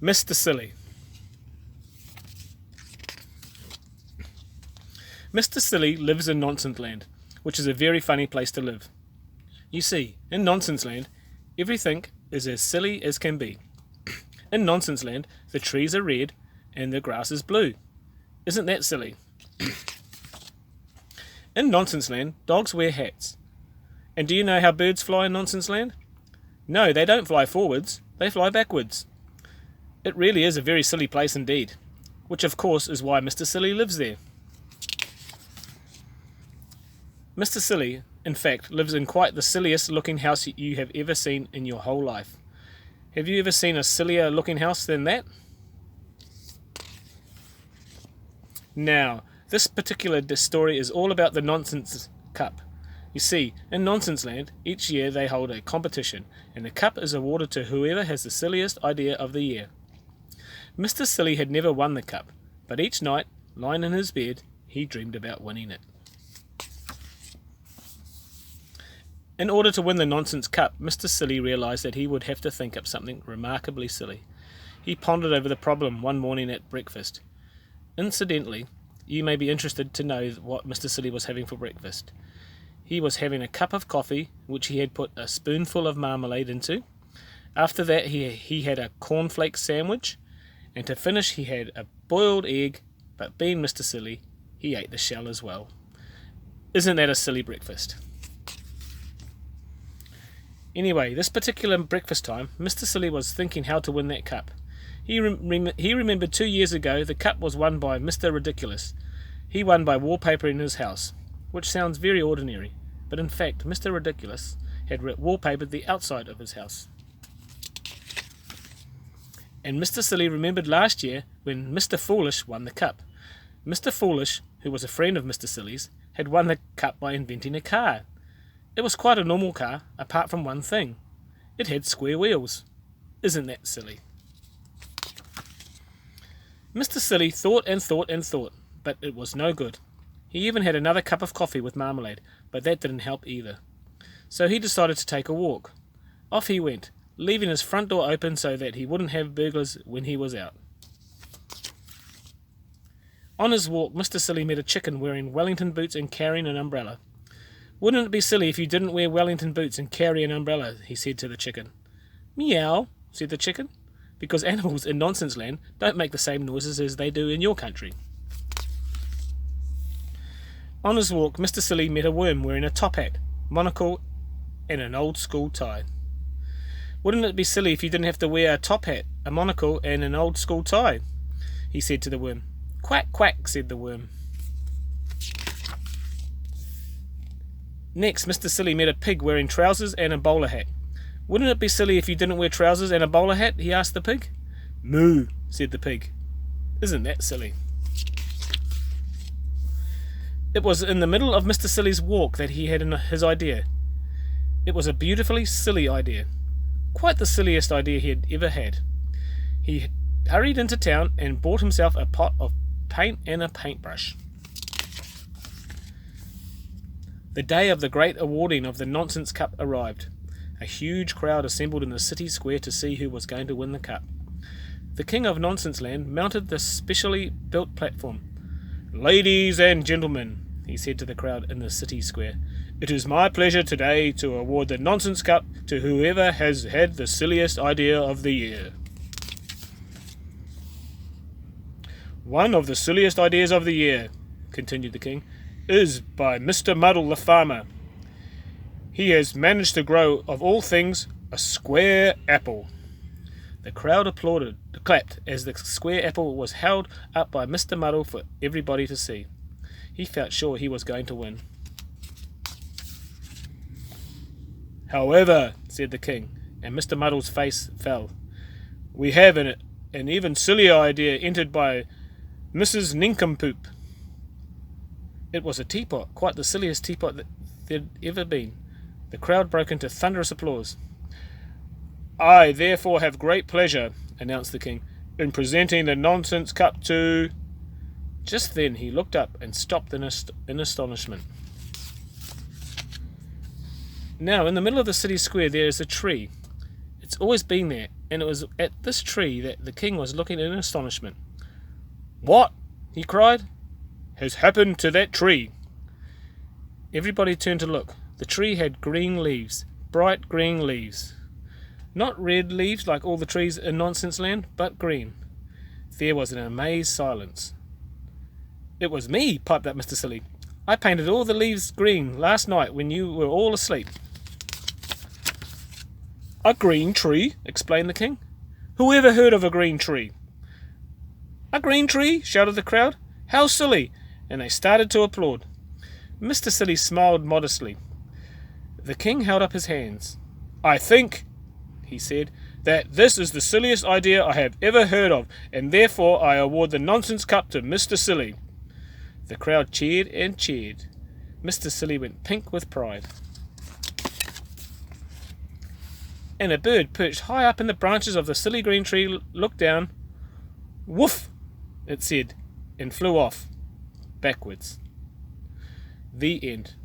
Mr. Silly. Mr. Silly lives in Nonsense Land, which is a very funny place to live. You see, in Nonsense Land, everything is as silly as can be. In Nonsense Land, the trees are red and the grass is blue. Isn't that silly? In Nonsense Land, dogs wear hats. And do you know how birds fly in Nonsense Land? No, they don't fly forwards, they fly backwards. It really is a very silly place indeed, which of course is why Mr. Silly lives there. Mr. Silly, in fact, lives in quite the silliest looking house you have ever seen in your whole life. Have you ever seen a sillier looking house than that? Now, this particular story is all about the Nonsense Cup. You see, in Nonsense Land, each year they hold a competition, and the cup is awarded to whoever has the silliest idea of the year. Mr. Silly had never won the cup, but each night, lying in his bed, he dreamed about winning it. In order to win the Nonsense Cup, Mr. Silly realised that he would have to think up something remarkably silly. He pondered over the problem one morning at breakfast. Incidentally, you may be interested to know what Mr. Silly was having for breakfast. He was having a cup of coffee, which he had put a spoonful of marmalade into. After that, he had a cornflake sandwich, and to finish he had a boiled egg, but being Mr. Silly, he ate the shell as well. Isn't that a silly breakfast? Anyway, this particular breakfast time, Mr. Silly was thinking how to win that cup. He remembered 2 years ago the cup was won by Mr. Ridiculous. He won by wallpapering his house, which sounds very ordinary, but in fact Mr. Ridiculous had wallpapered the outside of his house. And Mr. Silly remembered last year when Mr. Foolish won the cup. Mr. Foolish, who was a friend of Mr. Silly's, had won the cup by inventing a car. It was quite a normal car, apart from one thing. It had square wheels. Isn't that silly? Mr. Silly thought and thought and thought, but it was no good. He even had another cup of coffee with marmalade, but that didn't help either. So he decided to take a walk. Off he went, leaving his front door open so that he wouldn't have burglars when he was out. On his walk, Mr. Silly met a chicken wearing Wellington boots and carrying an umbrella. Wouldn't it be silly if you didn't wear Wellington boots and carry an umbrella? He said to the chicken. Meow, said the chicken, because animals in Nonsense Land don't make the same noises as they do in your country. On his walk, Mr. Silly met a worm wearing a top hat, monocle, and an old-school tie. Wouldn't it be silly if you didn't have to wear a top hat, a monocle, and an old-school tie? He said to the worm. Quack, quack, said the worm. Next, Mr. Silly met a pig wearing trousers and a bowler hat. Wouldn't it be silly if you didn't wear trousers and a bowler hat? He asked the pig. Moo, said the pig. Isn't that silly? It was in the middle of Mr. Silly's walk that he had his idea. It was a beautifully silly idea. Quite the silliest idea he had ever had. He hurried into town and bought himself a pot of paint and a paintbrush. The day of the great awarding of the Nonsense Cup arrived. A huge crowd assembled in the city square to see who was going to win the cup. The King of Nonsense Land mounted the specially built platform. Ladies and gentlemen, he said to the crowd in the city square, it is my pleasure today to award the Nonsense Cup to whoever has had the silliest idea of the year. One of the silliest ideas of the year, continued the King, is by Mr. Muddle the farmer. He has managed to grow, of all things, a square apple. The crowd clapped as the square apple was held up by Mr. Muddle for everybody to see. He felt sure he was going to win. However, said the King, and Mr. Muddle's face fell, we have an even sillier idea entered by Mrs. Nincompoop. It was a teapot, quite the silliest teapot that there'd ever been. The crowd broke into thunderous applause. I therefore have great pleasure, announced the King, in presenting the Nonsense Cup to... Just then he looked up and stopped in astonishment. Now, in the middle of the city square there is a tree. It's always been there, and it was at this tree that the king was looking in astonishment. "What," he cried, "has happened to that tree?" Everybody turned to look. The tree had green leaves, bright green leaves. Not red leaves like all the trees in Nonsense Land, but green. There was an amazed silence. "It was me," piped up Mr. Silly. "I painted all the leaves green last night when you were all asleep." "A green tree?" explained the king. "Who ever heard of a green tree?" "A green tree?" shouted the crowd. "How silly!" And they started to applaud. Mr. Silly smiled modestly. The king held up his hands. "I think," he said, "that this is the silliest idea I have ever heard of, and therefore I award the Nonsense Cup to Mr. Silly." The crowd cheered and cheered. Mr. Silly went pink with pride. And a bird perched high up in the branches of the silly green tree looked down. "Woof," it said, and flew off, backwards. The end.